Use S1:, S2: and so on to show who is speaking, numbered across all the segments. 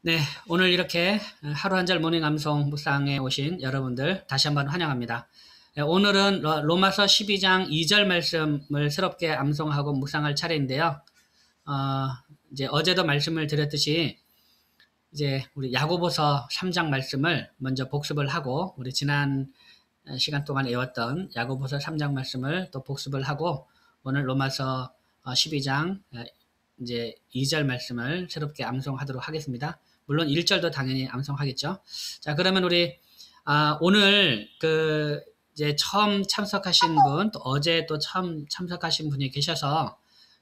S1: 네, 오늘 이렇게 하루 한 절 모닝 암송 묵상에 오신 여러분들 다시 한번 환영합니다. 네, 오늘은 로마서 12장 2절 말씀을 새롭게 암송하고 묵상할 차례인데요. 어, 이제 어제도 말씀을 드렸듯이 이제 우리 야고보서 3장 말씀을 먼저 복습을 하고 우리 지난 시간 동안 외웠던 야고보서 3장 말씀을 또 복습을 하고 오늘 로마서 12장 이제 2절 말씀을 새롭게 암송하도록 하겠습니다. 물론 1절도 당연히 암송하겠죠. 자, 그러면 우리 오늘 이제 처음 참석하신 분, 또 어제 또 처음 참석하신 분이 계셔서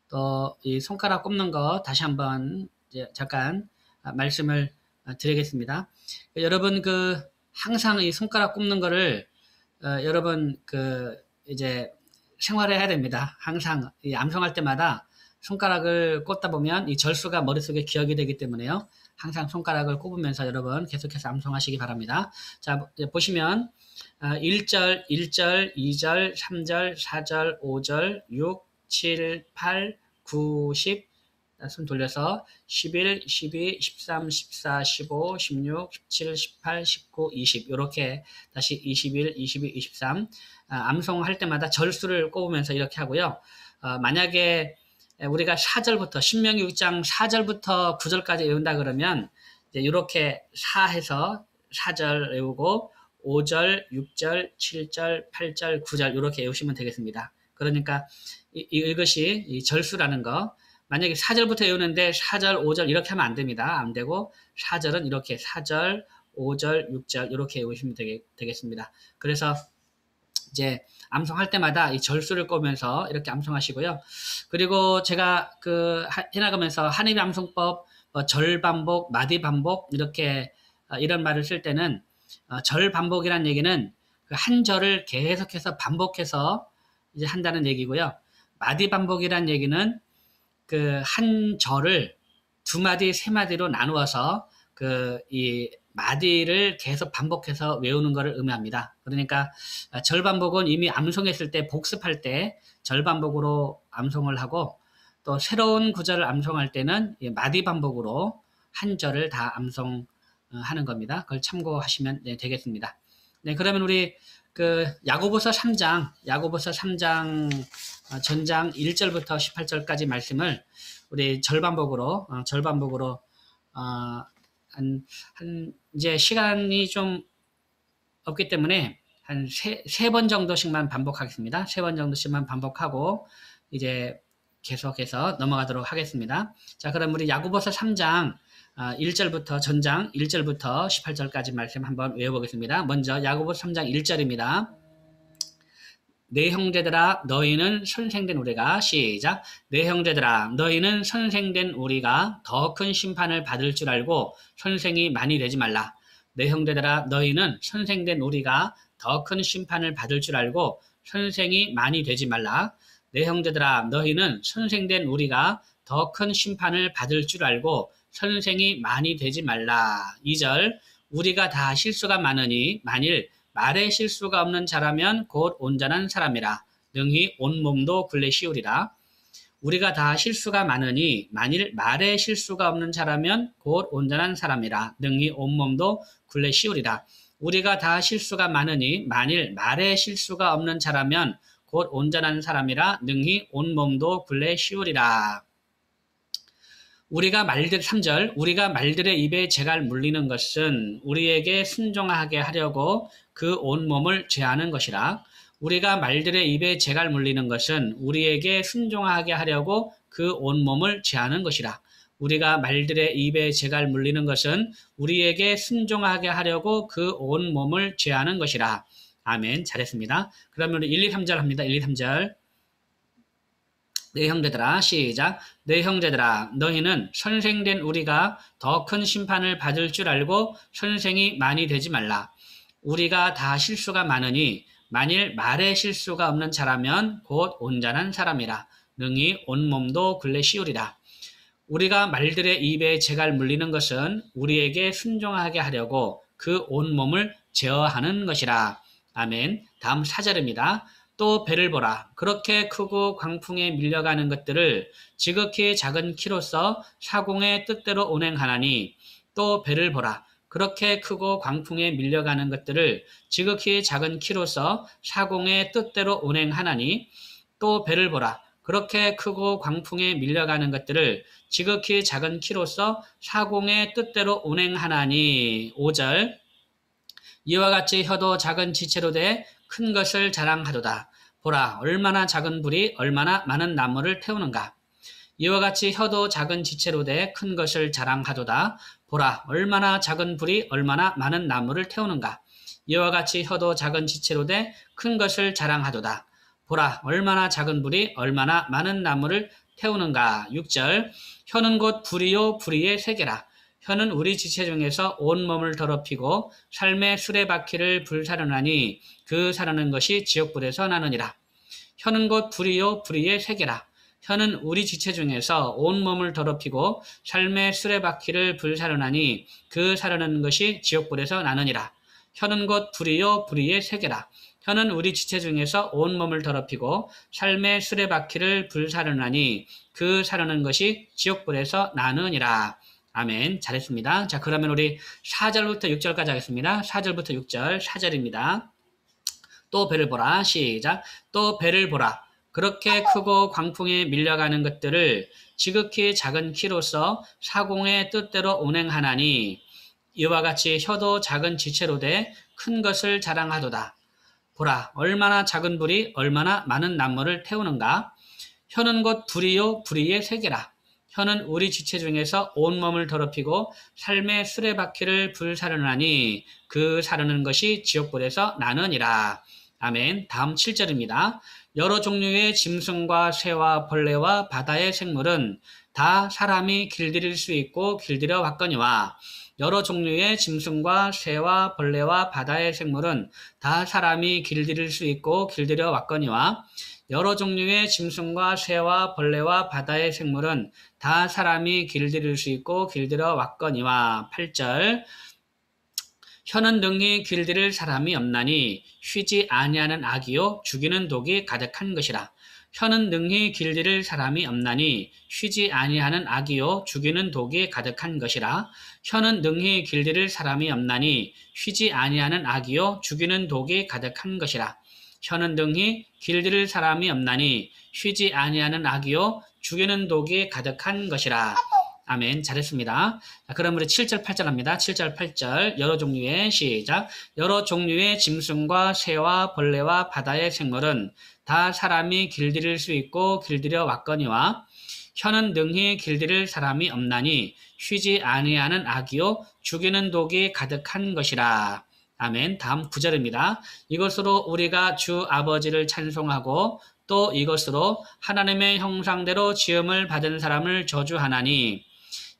S1: 또 이 손가락 꼽는 거 다시 한번 이제 잠깐 말씀을 드리겠습니다. 여러분 항상 이 손가락 꼽는 거를 여러분 이제 생활해야 됩니다. 항상 이 암송할 때마다 손가락을 꽂다 보면 이 절수가 머릿속에 기억이 되기 때문에요. 항상 손가락을 꼽으면서 여러분 계속해서 암송하시기 바랍니다. 자, 보시면 1절, 1절, 2절, 3절, 4절, 5절, 6, 7, 8, 9, 10, 손 돌려서 11, 12, 13, 14, 15, 16, 17, 18, 19, 20 이렇게 다시 21, 22, 23 암송할 때마다 절수를 꼽으면서 이렇게 하고요. 만약에 우리가 4절부터 신명기 6장 4절부터 9절까지 외운다 그러면 이제 이렇게 4해서 4절 외우고 5절, 6절, 7절, 8절, 9절 이렇게 외우시면 되겠습니다. 그러니까 이것이 이 절수라는 거 만약에 4절부터 외우는데 4절, 5절 이렇게 하면 안 됩니다. 안 되고 4절은 이렇게 4절, 5절, 6절 이렇게 외우시면 되겠습니다. 그래서 이제 암송할 때마다 이 절수를 꼽으면서 이렇게 암송하시고요. 그리고 제가 해나가면서 한입 암송법, 절반복, 마디반복 이렇게 이런 말을 쓸 때는 절반복이란 얘기는 한 절을 계속해서 반복해서 이제 한다는 얘기고요. 마디반복이란 얘기는 한 절을 두 마디, 세 마디로 나누어서 이 마디를 계속 반복해서 외우는 것을 의미합니다. 그러니까 절반복은 이미 암송했을 때 복습할 때 절반복으로 암송을 하고 또 새로운 구절을 암송할 때는 마디 반복으로 한 절을 다 암송하는 겁니다. 그걸 참고하시면 되겠습니다. 네, 그러면 우리 야고보서 3장 전장 1절부터 18절까지 말씀을 우리 절반복으로 이제 시간이 좀 없기 때문에 한 세 번 정도씩만 반복하겠습니다. 세 번 정도씩만 반복하고 이제 계속해서 넘어가도록 하겠습니다. 자, 그럼 우리 야고보서 3장 1절부터 전장 1절부터 18절까지 말씀 한번 외워보겠습니다. 먼저 야고보서 3장 1절입니다. 내 형제들아 너희는 선생된 우리가 시작 내 형제들아 너희는 선생된 우리가 더 큰 심판을 받을 줄 알고 선생이 많이 되지 말라. 내 형제들아 너희는 선생된 우리가 더 큰 심판을 받을 줄 알고 선생이 많이 되지 말라. 내 형제들아 너희는 선생된 우리가 더 큰 심판을 받을 줄 알고 선생이 많이 되지 말라. 2절 우리가 다 실수가 많으니 만일 말에 실수가 없는 자라면 곧 온전한 사람이라. 능히 온몸도 굴레 씌우리라. 우리가 다 실수가 많으니 만일 말에 실수가 없는 자라면 곧 온전한 사람이라. 능히 온몸도 굴레 씌우리라. 우리가 다 실수가 많으니 만일 말에 실수가 없는 자라면 곧 온전한 사람이라. 능히 온몸도 굴레 씌우리라. 3절, 우리가 말들의 입에 재갈 물리는 것은 우리에게 순종하게 하려고 그 온몸을 죄하는 것이라. 우리가 말들의 입에 재갈 물리는 것은 우리에게 순종하게 하려고 그 온몸을 죄하는 것이라. 우리가 말들의 입에 재갈 물리는 것은 우리에게 순종하게 하려고 그 온몸을 죄하는 것이라. 아멘. 잘했습니다. 그러면 우리 1, 2, 3절 합니다. 1, 2, 3절. 내 형제들아 시작 내 형제들아 너희는 선생된 우리가 더 큰 심판을 받을 줄 알고 선생이 많이 되지 말라. 우리가 다 실수가 많으니 만일 말에 실수가 없는 자라면 곧 온전한 사람이라. 능히 온몸도 굴레 씌우리라. 우리가 말들의 입에 재갈 물리는 것은 우리에게 순종하게 하려고 그 온몸을 제어하는 것이라. 아멘. 다음 4절입니다. 또 배를 보라. 그렇게 크고 광풍에 밀려가는 것들을 지극히 작은 키로서 사공의 뜻대로 운행하나니 또 배를 보라. 그렇게 크고 광풍에 밀려가는 것들을 지극히 작은 키로서 사공의 뜻대로 운행하나니 또 배를 보라. 그렇게 크고 광풍에 밀려가는 것들을 지극히 작은 키로서 사공의 뜻대로 운행하나니 5절 이와 같이 혀도 작은 지체로 돼 큰 것을 자랑하도다. 보라 얼마나 작은 불이 얼마나 많은 나무를 태우는가. 이와 같이 혀도 작은 지체로 돼 큰 것을 자랑하도다. 보라 얼마나 작은 불이 얼마나 많은 나무를 태우는가. 이와 같이 혀도 작은 지체로 돼 큰 것을 자랑하도다. 보라 얼마나 작은 불이 얼마나 많은 나무를 태우는가. 6절 혀는 곧 불이요 불의의 세계라. 혀는 우리 지체 중에서 온몸을 더럽히고 삶의 수레바퀴를 불사르나니 그 사르는 것이 지옥불에서 나느니라. 혀는 곧 불이요 불의의 세계라. 혀는 우리 지체 중에서 온몸을 더럽히고 삶의 수레바퀴를 불사르나니 그 사르는 것이 지옥불에서 나느니라. 혀는 곧 불이요 불의의 세계라. 혀는 우리 지체 중에서 온몸을 더럽히고 삶의 수레바퀴를 불사르나니 그 사르는 것이 지옥불에서 나느니라. 아멘. 잘했습니다. 자, 그러면 우리 4절부터 6절까지 하겠습니다. 4절부터 6절, 4절입니다. 또 배를 보라. 시작. 또 배를 보라. 그렇게 크고 광풍에 밀려가는 것들을 지극히 작은 키로서 사공의 뜻대로 운행하나니 이와 같이 혀도 작은 지체로 돼 큰 것을 자랑하도다. 보라 얼마나 작은 불이 얼마나 많은 나무를 태우는가. 혀는 곧 불이요 불의의 세계라. 혀는 우리 지체 중에서 온몸을 더럽히고 삶의 수레바퀴를 불사르나니 그 사르는 것이 지옥불에서 나느니라. 아멘. 다음 7절입니다. 여러 종류의 짐승과 새와 벌레와 바다의 생물은 다 사람이 길들일 수 있고 길들여 왔거니와 여러 종류의 짐승과 새와 벌레와 바다의 생물은 다 사람이 길들일 수 있고 길들여 왔거니와 여러 종류의 짐승과 새와 벌레와 바다의 생물은 다 사람이 길들일 수 있고 길들여 왔거니와 8절 혀는 능히 길들일 사람이 없나니 쉬지 아니하는 악이요 죽이는 독이 가득한 것이라. 혀는 능히 길들일 사람이 없나니 쉬지 아니하는 악이요 죽이는 독이 가득한 것이라. 혀는 능히 길들일 사람이 없나니 쉬지 아니하는 악이요 죽이는 독이 가득한 것이라. 혀는 능히 길들일 사람이 없나니 쉬지 아니하는 악이요 죽이는 독이 가득한 것이라. 아멘. 잘했습니다. 자, 그럼 우리 7절 8절 합니다. 7절 8절 여러 종류의 시작. 여러 종류의 짐승과 새와 벌레와 바다의 생물은 다 사람이 길들일 수 있고 길들여 왔거니와 혀는 능히 길들일 사람이 없나니 쉬지 아니하는 악이요 죽이는 독이 가득한 것이라. 아멘. 다음 9절입니다. 이것으로 우리가 주 아버지를 찬송하고 또 이것으로 하나님의 형상대로 지음을 받은 사람을 저주하나니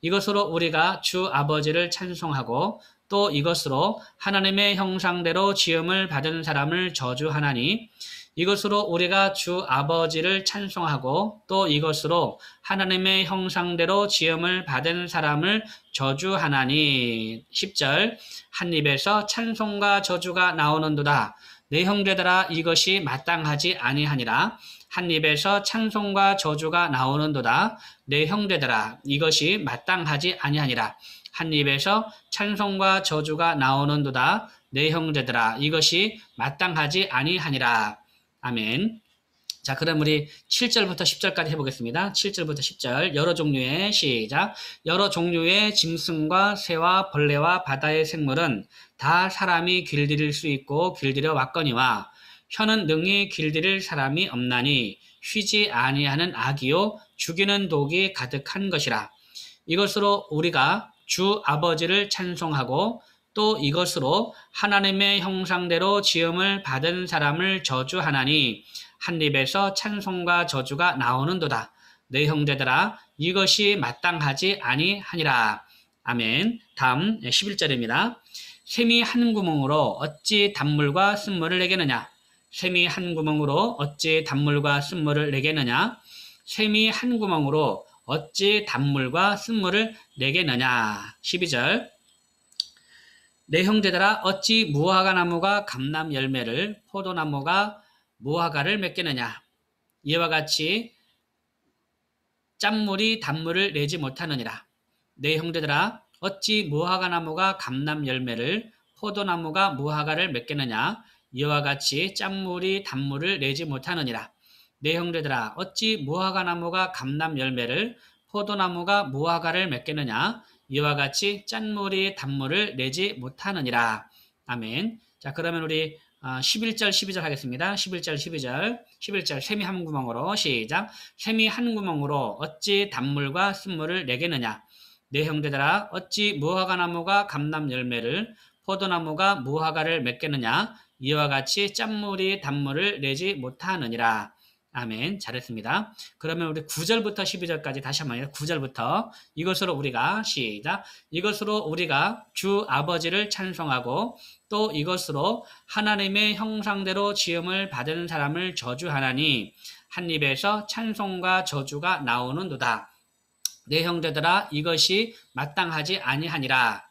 S1: 이것으로 우리가 주 아버지를 찬송하고 또 이것으로 하나님의 형상대로 지음을 받은 사람을 저주하나니 이것으로 우리가 주 아버지를 찬송하고 또 이것으로 하나님의 형상대로 지음을 받은 사람을 저주하나니 10절 한 입에서 찬송과 저주가 나오는도다. 내 형제들아 이것이 마땅하지 아니하니라. 한 입에서 찬송과 저주가 나오는도다. 내 형제들아 이것이 마땅하지 아니하니라. 한 입에서 찬송과 저주가 나오는도다. 내 형제들아 이것이 마땅하지 아니하니라. 아멘. 자, 그럼 우리 7절부터 10절까지 해보겠습니다. 7절부터 10절 여러 종류의 시작. 여러 종류의 짐승과 새와 벌레와 바다의 생물은 다 사람이 길들일 수 있고 길들여 왔거니와 혀는 능히 길들일 사람이 없나니 쉬지 아니하는 악이요 죽이는 독이 가득한 것이라. 이것으로 우리가 주 아버지를 찬송하고 또 이것으로 하나님의 형상대로 지음을 받은 사람을 저주하나니 한 입에서 찬송과 저주가 나오는도다. 내 형제들아 이것이 마땅하지 아니하니라. 아멘. 다음 11절입니다. 샘이 한 구멍으로 어찌 단물과 쓴물을 내겠느냐. 샘이 한 구멍으로 어찌 단물과 쓴물을 내겠느냐. 샘이 한 구멍으로 어찌 단물과 쓴물을 내겠느냐. 12절 내 형제들아 어찌 무화과 나무가 감람 열매를 포도나무가 무화과를 맺겠느냐. 이와 같이 짠물이 단물을 내지 못하느니라. 내 형제들아 어찌 무화과 나무가 감람 열매를 포도나무가 무화과를 맺겠느냐 이와 같이 짠물이 단물을 내지 못하느니라. 내 형제들아 어찌 무화과 나무가 감람 열매를 포도나무가 무화과를 맺겠느냐 이와 같이 짠물이 단물을 내지 못하느니라. 아멘. 자, 그러면 우리 11절 12절 하겠습니다. 11절 12절 11절 샘이 한 구멍으로 시작. 샘이 한 구멍으로 어찌 단물과 쓴물을 내겠느냐. 내 형제들아 어찌 무화과 나무가 감람 열매를 포도나무가 무화과를 맺겠느냐 이와 같이 짠물이 단물을 내지 못하느니라. 아멘. 잘했습니다. 그러면 우리 9절부터 12절까지 다시 한번 해요. 9절부터 이것으로 우리가 시작. 이것으로 우리가 주 아버지를 찬송하고 또 이것으로 하나님의 형상대로 지음을 받은 사람을 저주하나니 한 입에서 찬송과 저주가 나오는도다. 내 형제들아 이것이 마땅하지 아니하니라.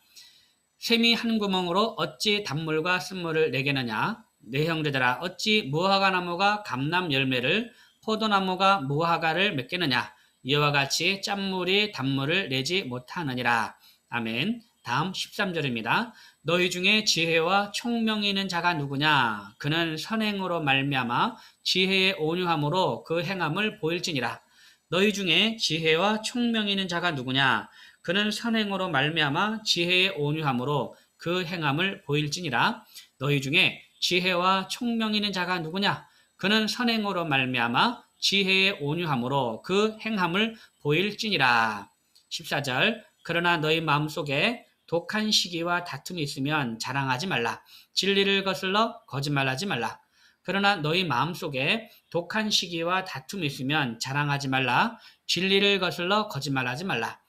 S1: 샘이 한 구멍으로 어찌 단물과 쓴물을 내겠느냐. 내 형제들아 어찌 무화과 나무가 감람 열매를 포도나무가 무화과를 맺겠느냐. 이와 같이 짠물이 단물을 내지 못하느니라. 아멘. 다음 13절입니다. 너희 중에 지혜와 총명이 있는 자가 누구냐. 그는 선행으로 말미암아 지혜의 온유함으로 그 행함을 보일지니라. 너희 중에 지혜와 총명이 있는 자가 누구냐. 그는 선행으로 말미암아 지혜의 온유함으로 그 행함을 보일지니라. 너희 중에 지혜와 총명이 있는 자가 누구냐. 그는 선행으로 말미암아 지혜의 온유함으로 그 행함을 보일지니라. 14절 그러나 너희 마음속에 독한 시기와 다툼이 있으면 자랑하지 말라. 진리를 거슬러 거짓말하지 말라. 그러나 너희 마음속에 독한 시기와 다툼이 있으면 자랑하지 말라. 진리를 거슬러 거짓말하지 말라.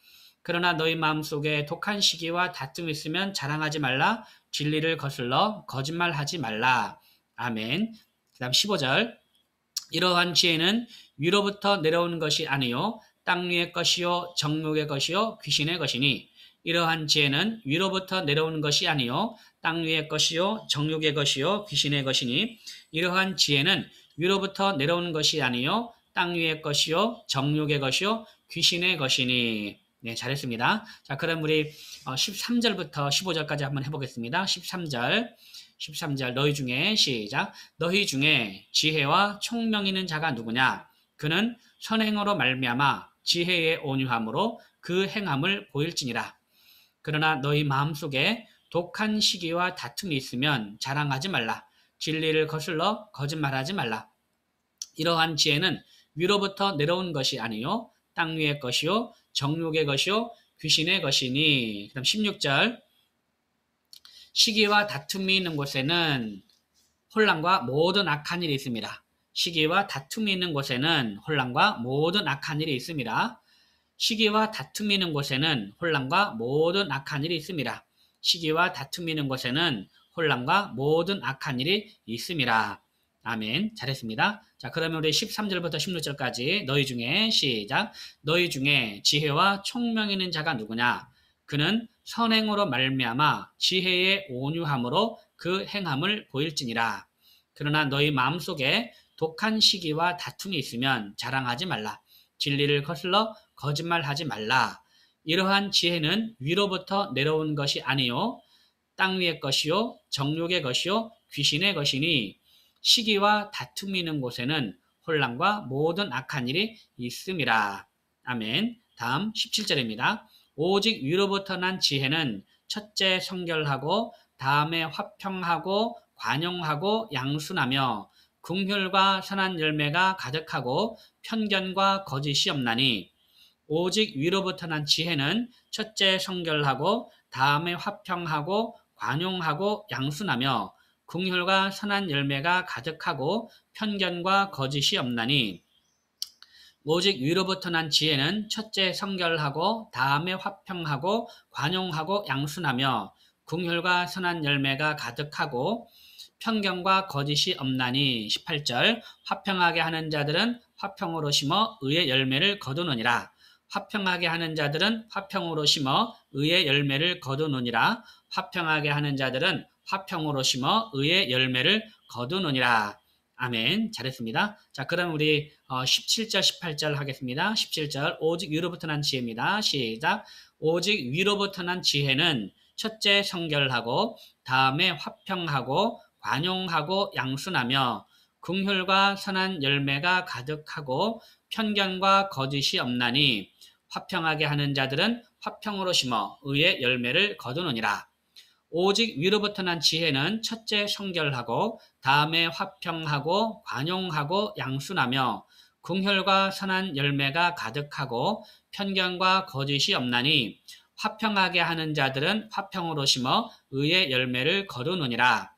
S1: 그러나 너희 마음속에 독한 시기와 다툼이 있으면 자랑하지 말라. 진리를 거슬러 거짓말하지 말라. 아멘. 그 다음 15절 이러한 지혜는 위로부터 내려오는 것이 아니요 땅 위의 것이요 정욕의 것이요 귀신의 것이니 이러한 지혜는 위로부터 내려오는 것이 아니요 땅 위의 것이요 정욕의 것이요 귀신의 것이니 이러한 지혜는 위로부터 내려오는 것이 아니요 땅 위의 것이요 정욕의 것이요 귀신의 것이니. 네, 잘했습니다. 자, 그럼 우리 13절부터 15절까지 한번 해보겠습니다. 13절 너희 중에 시작. 너희 중에 지혜와 총명 있는 자가 누구냐. 그는 선행으로 말미암아 지혜의 온유함으로 그 행함을 보일지니라. 그러나 너희 마음속에 독한 시기와 다툼이 있으면 자랑하지 말라. 진리를 거슬러 거짓말하지 말라. 이러한 지혜는 위로부터 내려온 것이 아니요 땅 위의 것이요 정욕의 것이요 귀신의 것이니. 그럼 16절 시기와 다툼이 있는 곳에는 혼란과 모든 악한 일이 있습니다. 시기와 다툼이 있는 곳에는 혼란과 모든 악한 일이 있습니다. 시기와 다툼이 있는 곳에는 혼란과 모든 악한 일이 있습니다. 시기와 다툼이 있는 곳에는 혼란과 모든 악한 일이 있습니다. 아멘. 잘했습니다. 자, 그러면 우리 13절부터 16절까지 너희 중에 시작. 너희 중에 지혜와 총명 있는 자가 누구냐. 그는 선행으로 말미암아 지혜의 온유함으로 그 행함을 보일지니라. 그러나 너희 마음속에 독한 시기와 다툼이 있으면 자랑하지 말라. 진리를 거슬러 거짓말하지 말라. 이러한 지혜는 위로부터 내려온 것이 아니요 땅 위의 것이요 정욕의 것이요 귀신의 것이니 시기와 다툼이 있는 곳에는 혼란과 모든 악한 일이 있음이라. 아멘. 다음 17절입니다. 오직 위로부터 난 지혜는 첫째 성결하고 다음에 화평하고 관용하고 양순하며 긍휼과 선한 열매가 가득하고 편견과 거짓이 없나니 오직 위로부터 난 지혜는 첫째 성결하고 다음에 화평하고 관용하고 양순하며 긍휼과 선한 열매가 가득하고 편견과 거짓이 없나니 오직 위로부터 난 지혜는 첫째 성결하고 다음에 화평하고 관용하고 양순하며 긍휼과 선한 열매가 가득하고 편견과 거짓이 없나니. 18절 화평하게 하는 자들은 화평으로 심어 의의 열매를 거두느니라. 화평하게 하는 자들은 화평으로 심어 의의 열매를 거두느니라. 화평하게 하는 자들은 화평으로 심어 의의 열매를 거두느니라. 아멘. 잘했습니다. 자, 그럼 우리 17절, 18절 하겠습니다. 17절. 오직 위로부터 난 지혜입니다. 시작. 오직 위로부터 난 지혜는 첫째 성결하고 다음에 화평하고 관용하고 양순하며 긍휼과 선한 열매가 가득하고 편견과 거짓이 없나니 화평하게 하는 자들은 화평으로 심어 의의 열매를 거두느니라. 오직 위로부터 난 지혜는 첫째 성결하고 다음에 화평하고 관용하고 양순하며 긍휼과 선한 열매가 가득하고 편견과 거짓이 없나니 화평하게 하는 자들은 화평으로 심어 의의 열매를 거두느니라.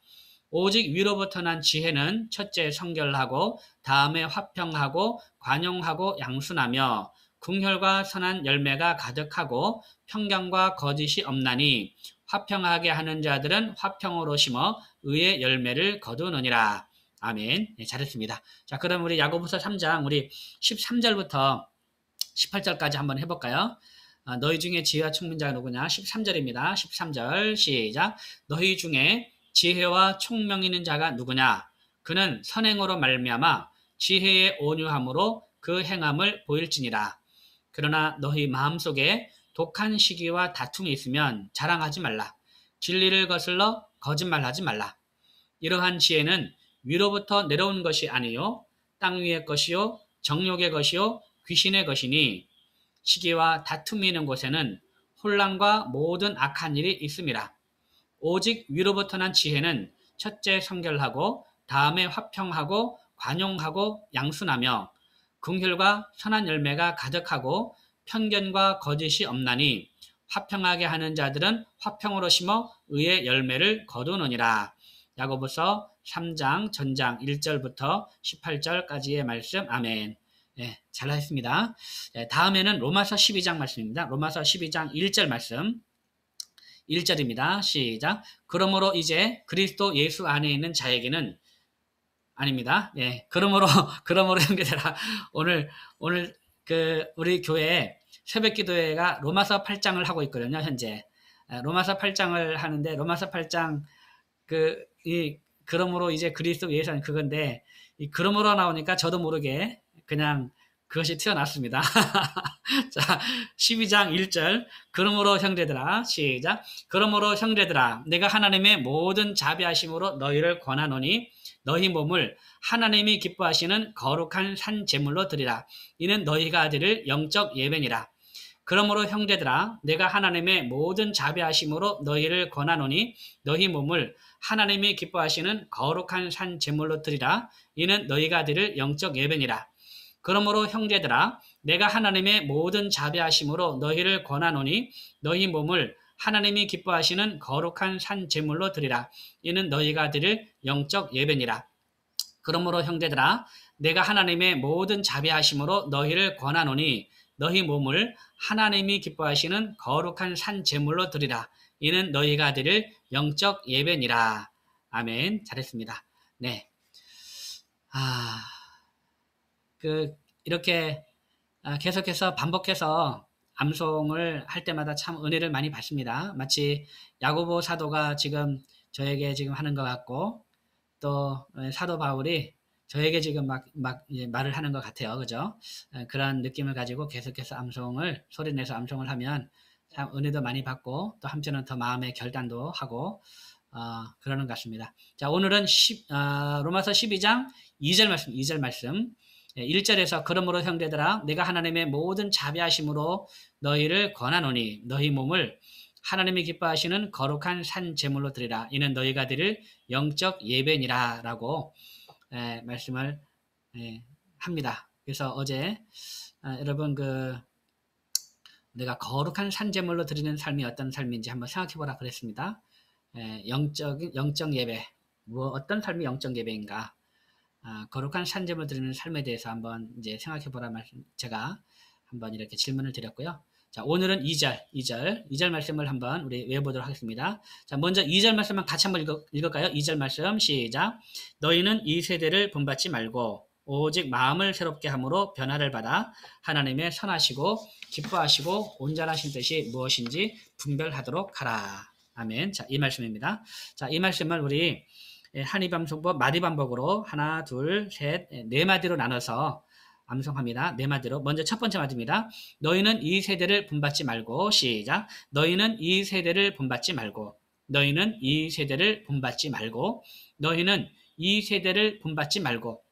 S1: 오직 위로부터 난 지혜는 첫째 성결하고 다음에 화평하고 관용하고 양순하며 긍휼과 선한 열매가 가득하고 편견과 거짓이 없나니 화평하게 하는 자들은 화평으로 심어 의의 열매를 거두느니라. 아멘. 네, 잘했습니다. 자, 그럼 우리 야고보서 3장 우리 13절부터 18절까지 한번 해볼까요? 너희 중에 지혜와聰明자가 누구냐? 13절입니다. 13절 시작. 너희 중에 지혜와 총명 있는 자가 누구냐? 그는 선행으로 말미암아 지혜의 온유함으로 그 행함을 보일지니라. 그러나 너희 마음속에 독한 시기와 다툼이 있으면 자랑하지 말라. 진리를 거슬러 거짓말하지 말라. 이러한 지혜는 위로부터 내려온 것이 아니요 땅 위의 것이요 정욕의 것이요 귀신의 것이니 시기와 다툼이 있는 곳에는 혼란과 모든 악한 일이 있음이라. 오직 위로부터 난 지혜는 첫째 성결하고 다음에 화평하고 관용하고 양순하며 긍휼과 선한 열매가 가득하고 편견과 거짓이 없나니 화평하게 하는 자들은 화평으로 심어 의의 열매를 거두느니라. 야고보서 3장 전장 1절부터 18절까지의 말씀. 아멘. 네, 잘하셨습니다. 네, 다음에는 로마서 12장 말씀입니다. 로마서 12장 1절 말씀. 1절입니다. 시작. 그러므로 이제 그리스도 예수 안에 있는 자에게는 아닙니다. 예. 그러므로 형제들아, 오늘 우리 교회 새벽 기도회가 로마서 8장을 하고 있거든요, 현재. 로마서 8장을 하는데, 로마서 8장, 그러므로 이제 그리스도 예수 안에 그건데, 이 그러므로 나오니까 저도 모르게 그냥 그것이 튀어났습니다. 자, 12장 1절. 그러므로 형제들아, 시작. 그러므로 형제들아, 내가 하나님의 모든 자비하심으로 너희를 권하노니, 너희 몸을 하나님이 기뻐하시는 거룩한 산 제물로 드리라. 이는 너희가 드릴 영적 예배니라. 그러므로 형제들아, 내가 하나님의 모든 자비하심으로 너희를 권하노니 너희 몸을 하나님이 기뻐하시는 거룩한 산 제물로 드리라. 이는 너희가 드릴 영적 예배니라. 그러므로 형제들아, 내가 하나님의 모든 자비하심으로 너희를 권하노니 너희 몸을 하나님이 기뻐하시는 거룩한 산 제물로 드리라. 이는 너희가 드릴 영적 예배니라. 그러므로 형제들아, 내가 하나님의 모든 자비하심으로 너희를 권하노니 너희 몸을 하나님이 기뻐하시는 거룩한 산 제물로 드리라. 이는 너희가 드릴 영적 예배니라. 아멘. 잘했습니다. 네. 이렇게 계속해서 반복해서 암송을 할 때마다 참 은혜를 많이 받습니다. 마치 야고보 사도가 지금 저에게 지금 하는 것 같고, 또 사도 바울이 저에게 지금 막 말을 하는 것 같아요. 그죠? 그런 느낌을 가지고 계속해서 소리내서 암송을 하면 참 은혜도 많이 받고, 또 한편은 더 마음의 결단도 하고, 그러는 것 같습니다. 자, 오늘은 로마서 12장 2절 말씀. 1절에서 그러므로 형제들아, 내가 하나님의 모든 자비하심으로 너희를 권하노니 너희 몸을 하나님이 기뻐하시는 거룩한 산 제물로 드리라. 이는 너희가 드릴 영적 예배니라. 라고 말씀을 합니다. 그래서 어제 여러분 내가 거룩한 산 제물로 드리는 삶이 어떤 삶인지 한번 생각해보라 그랬습니다. 영적 예배, 어떤 삶이 영적 예배인가? 거룩한 산 제물 드리는 삶에 대해서 한번 이제 생각해보라 말씀, 제가 한번 이렇게 질문을 드렸고요. 자, 오늘은 2절 말씀을 한번 우리 외워보도록 하겠습니다. 자, 먼저 2절 말씀만 같이 한번 읽을까요? 2절 말씀 시작. 너희는 이 세대를 본받지 말고 오직 마음을 새롭게 함으로 변화를 받아 하나님의 선하시고 기뻐하시고 온전하신 뜻이 무엇인지 분별하도록 하라. 아멘. 자, 이 말씀입니다. 자, 이 말씀을 우리 한입암송법 마디반복으로 하나, 둘, 셋, 네 마디로 나눠서 암송합니다. 네 마디로. 먼저 첫 번째 마디입니다. 너희는 이 세대를 본받지 말고 시작. 너희는 이 세대를 본받지 말고 너희는 이 세대를 본받지 말고 너희는 이 세대를 본받지 말고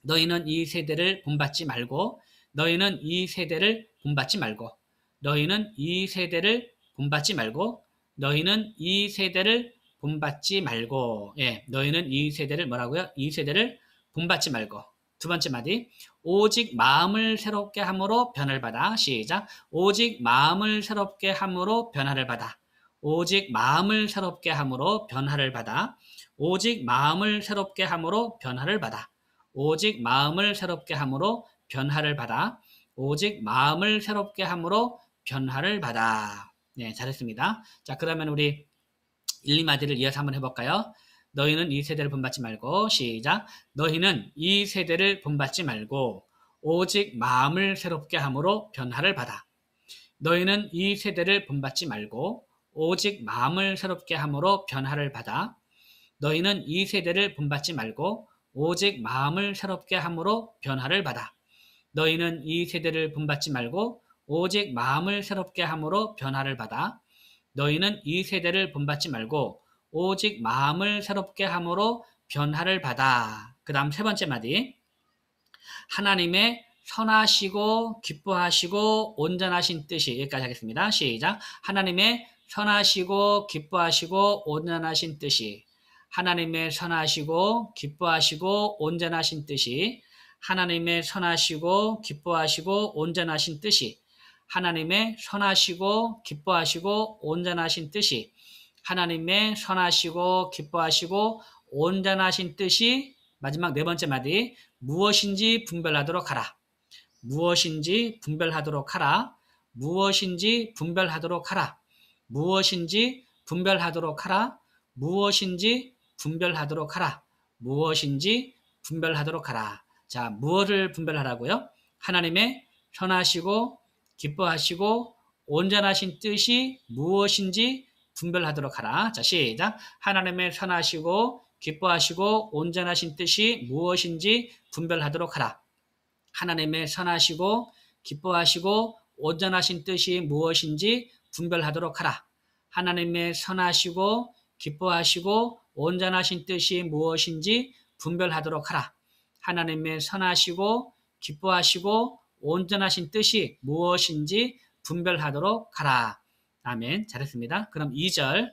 S1: 너희는 이 세대를 본받지 말고 너희는 이 세대를 본받지 말고 너희는 이 세대를 본받지 말고 너희는 이 세대를 본받지 말고 너희는 이 세대를 뭐라고요? 이 세대를 본받지 말고 두 번째 마디 오직 마음을 새롭게 함으로 변화를 받아 시작 오직 마음을 새롭게 함으로 변화를 받아 오직 마음을 새롭게 함으로 변화를 받아 오직 마음을 새롭게 함으로 변화를 받아 오직 마음을 새롭게 함으로 변화를 받아 오직 마음을 새롭게 함으로 변화를 받아. 네, 잘했습니다. 자, 그러면 우리 1, 2마디를 이어서 한번 해볼까요? 너희는 이 세대를 본받지 말고 시작. 너희는 이 세대를 본받지 말고 오직 마음을 새롭게 함으로 변화를 받아. 너희는 이 세대를 본받지 말고 오직 마음을 새롭게 함으로 변화를 받아. 너희는 이 세대를 본받지 말고 오직 마음을 새롭게 함으로 변화를 받아. 너희는 이 세대를 본받지 말고 오직 마음을 새롭게 함으로 변화를 받아. 너희는 이 세대를 본받지 말고 오직 마음을 새롭게 함으로 변화를 받아. 그 다음 세 번째 마디. 하나님의 선하시고 기뻐하시고 온전하신 뜻이 여기까지 하겠습니다. 시작. 하나님의 선하시고 기뻐하시고 온전하신 뜻이 하나님의 선하시고 기뻐하시고 온전하신 뜻이 하나님의 선하시고 기뻐하시고 온전하신 뜻이 하나님의 선하시고 기뻐하시고 온전하신 뜻이 하나님의 선하시고 기뻐하시고 온전하신 뜻이 마지막 네 번째 마디 무엇인지 분별하도록 하라. 무엇인지 분별하도록 하라. 무엇인지 분별하도록 하라. 무엇인지 분별하도록 하라. 무엇인지 분별하도록 하라. 무엇인지 분별하도록 하라. 자, 무엇을 분별하라고요? 하나님의 선하시고 기뻐하시고 온전하신 뜻이 무엇인지 분별하도록 하라. 자, 시작. 하나님의 선하시고 기뻐하시고 온전하신 뜻이 무엇인지 분별하도록 하라. 하나님의 선하시고 기뻐하시고 온전하신 뜻이 무엇인지 분별하도록 하라. 하나님의 선하시고 기뻐하시고 온전하신 뜻이 무엇인지 분별하도록 하라. 하나님의 선하시고 기뻐하시고 온전하신 뜻이 무엇인지 분별하도록 하라. 아멘. 잘했습니다. 그럼 2절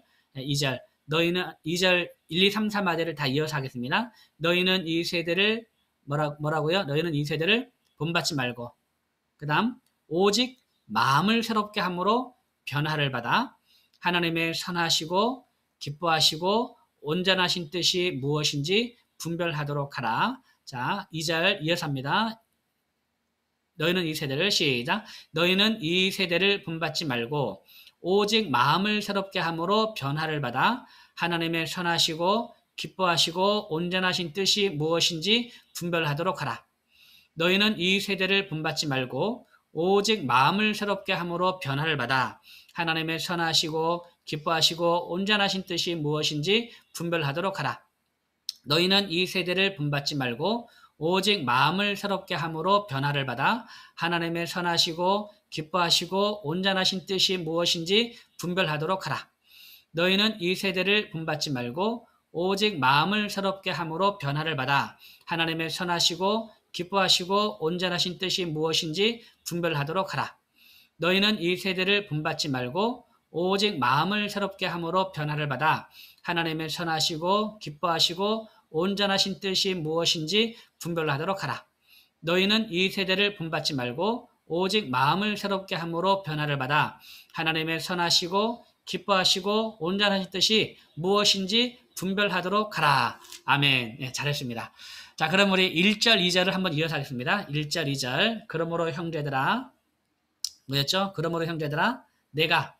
S1: 너희는 2절 1, 2, 3, 4마디를 다 이어서 하겠습니다. 너희는 이 세대를 뭐라고요? 너희는 이 세대를 본받지 말고 그 다음 오직 마음을 새롭게 함으로 변화를 받아 하나님의 선하시고 기뻐하시고 온전하신 뜻이 무엇인지 분별하도록 하라. 자, 2절 이어서 합니다. 너희는 이 세대를 시작. 너희는 이 세대를 본받지 말고 오직 마음을 새롭게 함으로 변화를 받아 하나님의 선하시고 기뻐하시고 온전하신 뜻이 무엇인지 분별하도록 하라. 너희는 이 세대를 본받지 말고 오직 마음을 새롭게 함으로 변화를 받아 하나님의 선하시고 기뻐하시고 온전하신 뜻이 무엇인지 분별하도록 하라. 너희는 이 세대를 본받지 말고 오직 마음을 새롭게 함으로 변화를 받아 하나님의 선하시고 기뻐하시고 온전하신 뜻이 무엇인지 분별하도록 하라. 너희는 이 세대를 본받지 말고 오직 마음을 새롭게 함으로 변화를 받아 하나님의 선하시고 기뻐하시고 온전하신 뜻이 무엇인지 분별하도록 하라. 너희는 이 세대를 본받지 말고 오직 마음을 새롭게 함으로 변화를 받아 하나님의 선하시고 기뻐하시고 온전하신 뜻이 무엇인지 분별하도록 하라. 너희는 이 세대를 본받지 말고 오직 마음을 새롭게 함으로 변화를 받아 하나님의 선하시고 기뻐하시고 온전하신 뜻이 무엇인지 분별하도록 하라. 아멘. 네, 잘했습니다. 자, 그럼 우리 1절, 2절을 한번 이어서 하겠습니다. 1절, 2절. 그러므로 형제들아, 뭐였죠? 그러므로 형제들아, 내가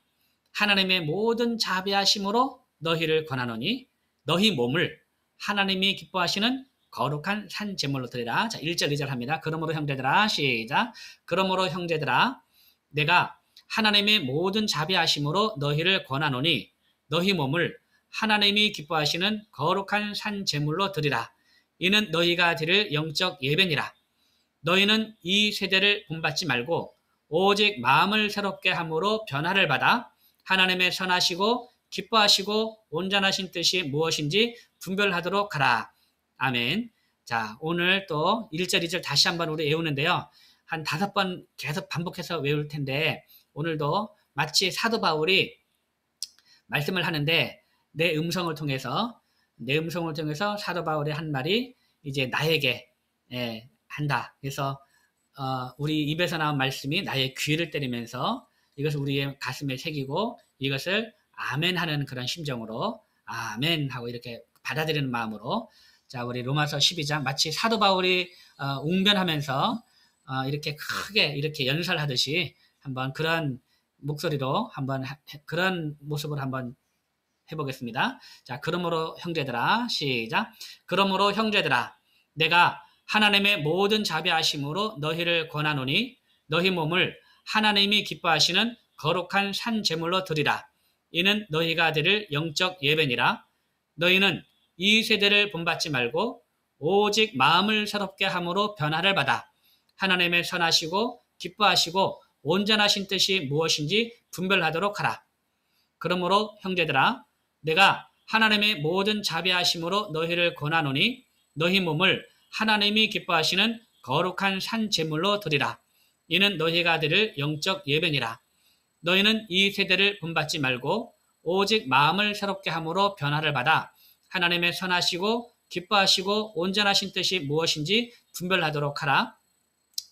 S1: 하나님의 모든 자비하심으로 너희를 권하노니 너희 몸을 하나님이 기뻐하시는 거룩한 산 제물로 드리라. 자, 1절, 2절 합니다. 그러므로 형제들아, 시작. 그러므로 형제들아, 내가 하나님의 모든 자비하심으로 너희를 권하노니 너희 몸을 하나님이 기뻐하시는 거룩한 산 제물로 드리라. 이는 너희가 드릴 영적 예배니라. 너희는 이 세대를 본받지 말고 오직 마음을 새롭게 함으로 변화를 받아 하나님의 선하시고 기뻐하시고 온전하신 뜻이 무엇인지 분별하도록 하라. 아멘. 자, 오늘 또 1절, 2절 다시 한번 우리 외우는데요. 한 5번 계속 반복해서 외울 텐데 오늘도 마치 사도 바울이 말씀을 하는데 내 음성을 통해서 사도 바울의 한 말이 이제 나에게 한다. 그래서 우리 입에서 나온 말씀이 나의 귀를 때리면서 이것을 우리의 가슴에 새기고 이것을 아멘 하는 그런 심정으로 아멘 하고 이렇게 받아들이는 마음으로 자, 우리 로마서 12장 마치 사도 바울이 웅변하면서 이렇게 크게 이렇게 연설하듯이 한번 그런 목소리로 한번 그런 모습으로 한번 해보겠습니다. 자, 그러므로 형제들아, 시작. 그러므로 형제들아, 내가 하나님의 모든 자비하심으로 너희를 권하노니 너희 몸을 하나님이 기뻐하시는 거룩한 산 제물로 드리라. 이는 너희가 드릴 영적 예배니라. 너희는 이 세대를 본받지 말고 오직 마음을 새롭게 함으로 변화를 받아 하나님의 선하시고 기뻐하시고 온전하신 뜻이 무엇인지 분별하도록 하라. 그러므로 형제들아, 내가 하나님의 모든 자비하심으로 너희를 권하노니 너희 몸을 하나님이 기뻐하시는 거룩한 산 제물로 드리라. 이는 너희가 드릴 영적 예배니라. 너희는 이 세대를 본받지 말고 오직 마음을 새롭게 함으로 변화를 받아 하나님의 선하시고 기뻐하시고 온전하신 뜻이 무엇인지 분별하도록 하라.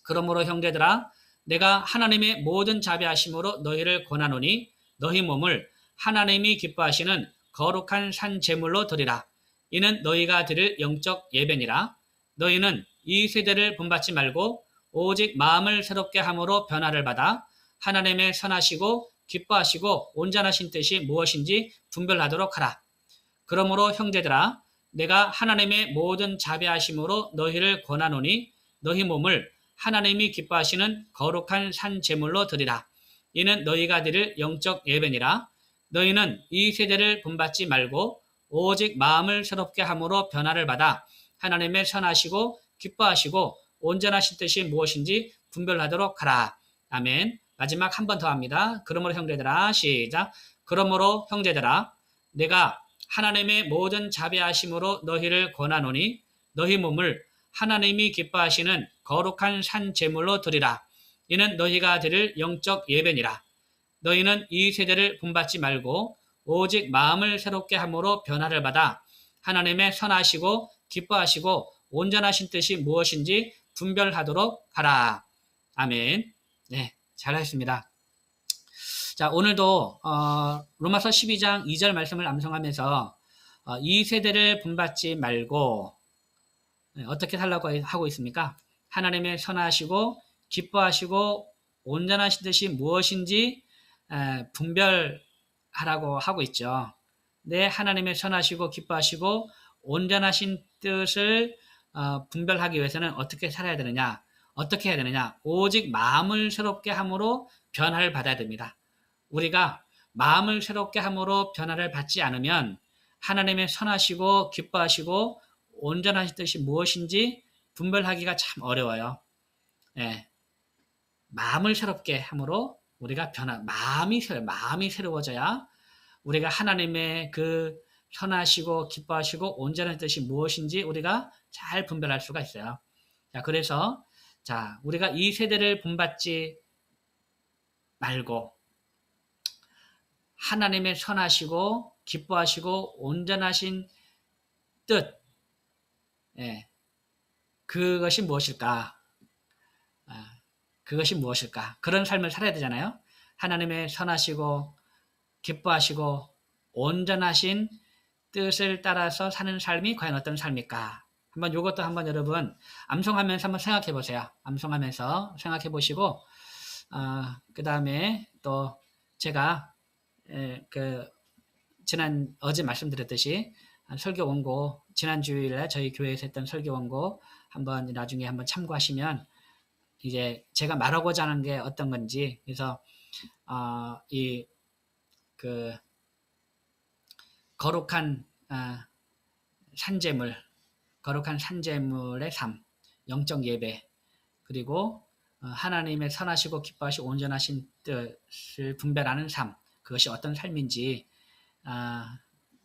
S1: 그러므로 형제들아, 내가 하나님의 모든 자비하심으로 너희를 권하노니 너희 몸을 하나님이 기뻐하시는 거룩한 산 제물로 드리라. 이는 너희가 드릴 영적 예배니라. 너희는 이 세대를 본받지 말고 오직 마음을 새롭게 함으로 변화를 받아 하나님의 선하시고 기뻐하시고 온전하신 뜻이 무엇인지 분별하도록 하라. 그러므로 형제들아, 내가 하나님의 모든 자비하심으로 너희를 권하노니 너희 몸을 하나님이 기뻐하시는 거룩한 산 제물로 드리라. 이는 너희가 드릴 영적 예배니라. 너희는 이 세대를 본받지 말고 오직 마음을 새롭게 함으로 변화를 받아 하나님의 선하시고 기뻐하시고 온전하신 뜻이 무엇인지 분별하도록 하라. 아멘. 마지막 한 번 더 합니다. 그러므로 형제들아, 시작. 그러므로 형제들아, 내가 하나님의 모든 자비하심으로 너희를 권하노니 너희 몸을 하나님이 기뻐하시는 거룩한 산 제물로 드리라. 이는 너희가 드릴 영적 예배니라. 너희는 이 세대를 본받지 말고 오직 마음을 새롭게 함으로 변화를 받아 하나님의 선하시고 기뻐하시고 온전하신 뜻이 무엇인지 분별하도록 하라. 아멘. 네, 잘하셨습니다. 자, 오늘도 로마서 12장 2절 말씀을 암송하면서 이 세대를 본받지 말고 어떻게 살라고 하고 있습니까? 하나님의 선하시고 기뻐하시고 온전하신 뜻이 무엇인지 분별하라고 하고 있죠. 네, 하나님의 선하시고 기뻐하시고 온전하신 뜻을 분별하기 위해서는 어떻게 살아야 되느냐? 어떻게 해야 되느냐? 오직 마음을 새롭게 함으로 변화를 받아야 됩니다. 우리가 마음을 새롭게 함으로 변화를 받지 않으면 하나님의 선하시고 기뻐하시고 온전하신 뜻이 무엇인지 분별하기가 참 어려워요. 예, 마음을 새롭게 함으로 우리가 마음이 새로워져야 우리가 하나님의 그 선하시고 기뻐하시고 온전한 뜻이 무엇인지 우리가 잘 분별할 수가 있어요. 자, 그래서 자, 우리가 이 세대를 본받지 말고 하나님의 선하시고 기뻐하시고 온전하신 뜻, 그것이 무엇일까? 그것이 무엇일까? 그런 삶을 살아야 되잖아요. 하나님의 선하시고 기뻐하시고 온전하신 뜻을 따라서 사는 삶이 과연 어떤 삶일까? 한번 이것도 한번 여러분 암송하면서 한번 생각해 보세요. 암송하면서 생각해 보시고 그 다음에 또 제가 어제 말씀드렸듯이 설교 원고 지난 주일에 저희 교회에서 했던 설교 원고 한번 나중에 한번 참고하시면 이제 제가 말하고자 하는 게 어떤 건지 그래서 거룩한 산재물, 거룩한 산재물의 삶, 영적 예배, 그리고 하나님의 선하시고 기뻐하시고 온전하신 뜻을 분별하는 삶, 그것이 어떤 삶인지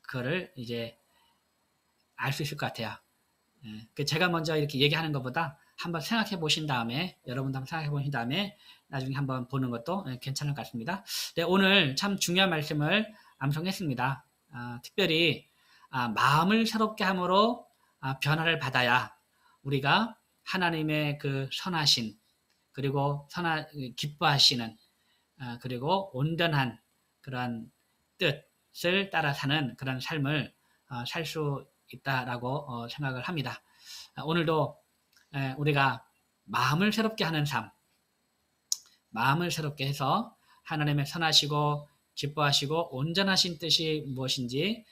S1: 그거를 이제 알 수 있을 것 같아요. 제가 먼저 이렇게 얘기하는 것보다 한번 생각해 보신 다음에, 여러분도 한번 생각해 보신 다음에 나중에 한번 보는 것도 괜찮을 것 같습니다. 네, 오늘 참 중요한 말씀을 암송했습니다. 특별히 마음을 새롭게 함으로 변화를 받아야 우리가 하나님의 그 선하신, 그리고 기뻐하시는, 그리고 온전한 그런 뜻을 따라 사는 그런 삶을 살 수 있다라고 생각을 합니다. 오늘도 우리가 마음을 새롭게 하는 삶, 마음을 새롭게 해서 하나님의 선하시고 기뻐하시고 온전하신 뜻이 무엇인지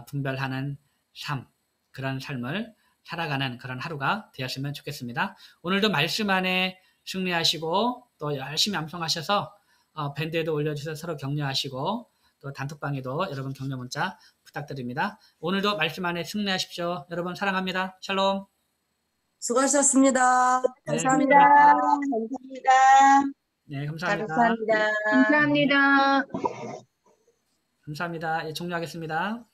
S1: 분별하는 삶, 그런 삶을 살아가는 그런 하루가 되었으면 좋겠습니다. 오늘도 말씀 안에 승리하시고 또 열심히 암송하셔서 밴드에도 올려주셔서 서로 격려하시고 또 단톡방에도 여러분 격려 문자 부탁드립니다. 오늘도 말씀 안에 승리하십시오. 여러분 사랑합니다. 샬롬.
S2: 수고하셨습니다.
S1: 네,
S2: 감사합니다.
S3: 감사합니다.
S1: 네, 감사합니다.
S2: 감사합니다.
S3: 감사합니다.
S1: 감사합니다. 예, 종료하겠습니다.